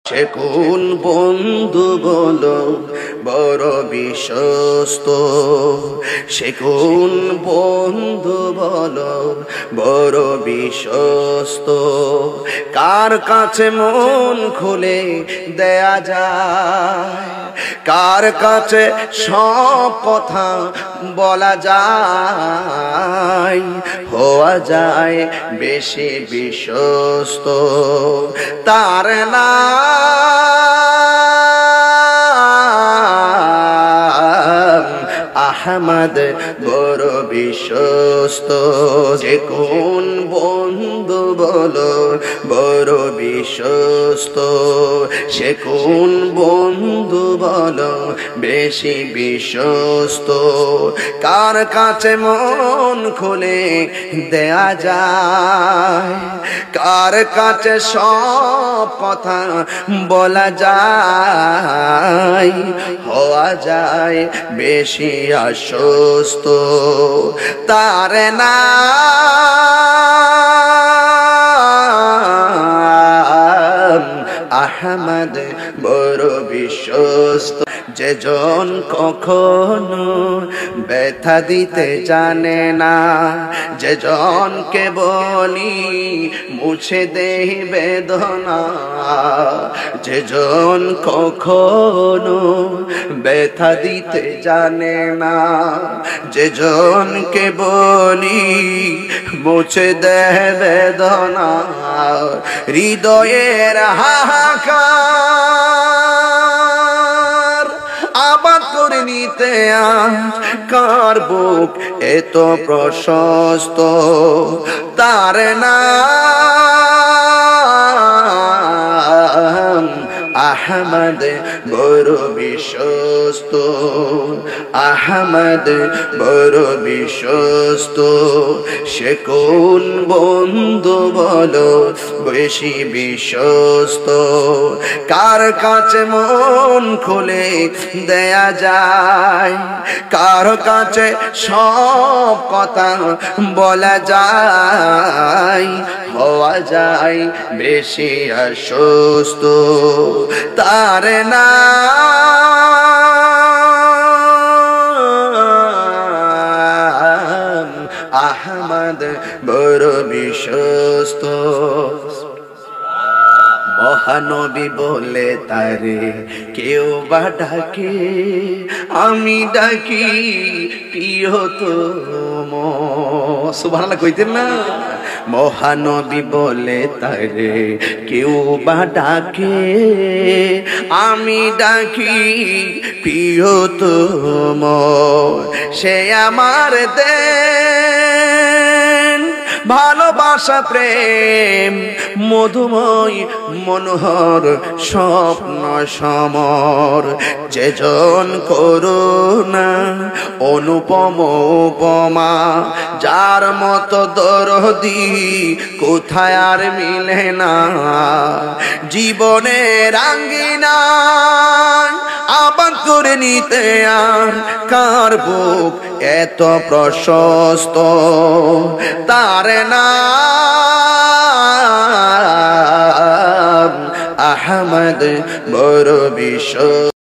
সে কোন বন্ধু বলো বড় বিশ্বস্ত, সে কোন বন্ধু বলো বড় বিশ্বস্ত, কার কাছে মন খুলে দেয়া যায়, কার কাছে সব কথা বলা যায়, হওয়া যায় বেশি বিশ্বস্ত। তার নাম আহমদ বড় বিশ্বস্ত। যে কোন বন্ধু বলো বড় বিশ্বস্ত, সে কোন বন্ধু বলো বেশি বিশ্বস্ত, কার কাছে মন খুলে দেয়া যায়, কার কাছে সব কথা বলা যায়, হওয়া যায় বেশি আশ্বস্ত। তার নাম আহমদ বড় বিশ্বস্ত। যেজন কখনো ব্যথা দিতে জানে না, যেজনকে বলি মুছে দেই বেদনা, যেজন কখনো ব্যথা দিতে জানে না, যেজনকে বলি মুছে দেয় বেদনা, হৃদয়ের হাহাকার আবাদ করে নিতে কার বুক এত প্রশস্ত। তার নাম আহমদ বড় বিশ্বস্ত, আহমদ বড় বিশ্বস্ত। সে কোন বন্ধু বলো বেশি বিশ্বস্ত, কার কাছে মন খুলে দেয়া যায়, কার কাছে সব কথা বলা যায়, হওয়া যায় বেশি আশ্বস্ত। তার নাম আহমদ বড় বিশ্বস্ত। মহানবী বলে তারে কেউ বা ডাকে, আমি ডাকি প্রিয়তম। সুবহানাল্লাহ কইতেন না? মহানবী বলে তারে কেউ বা ডাকে, আমি ডাকি প্রিয়তম। সে আমার দেন ভালোবাসা প্রেম মধুময় মনোহর স্বপ্ন সমর। যেজন করুণা অনুপম উপমা, যার মতো দরদি কোথায় আর মিলে না। জীবনের আঙ্গিনায় আবাদ করে নিতে আর কার বুক এত প্রশস্ত। তার নাম আহমদ বড় বিশ্বস্ত।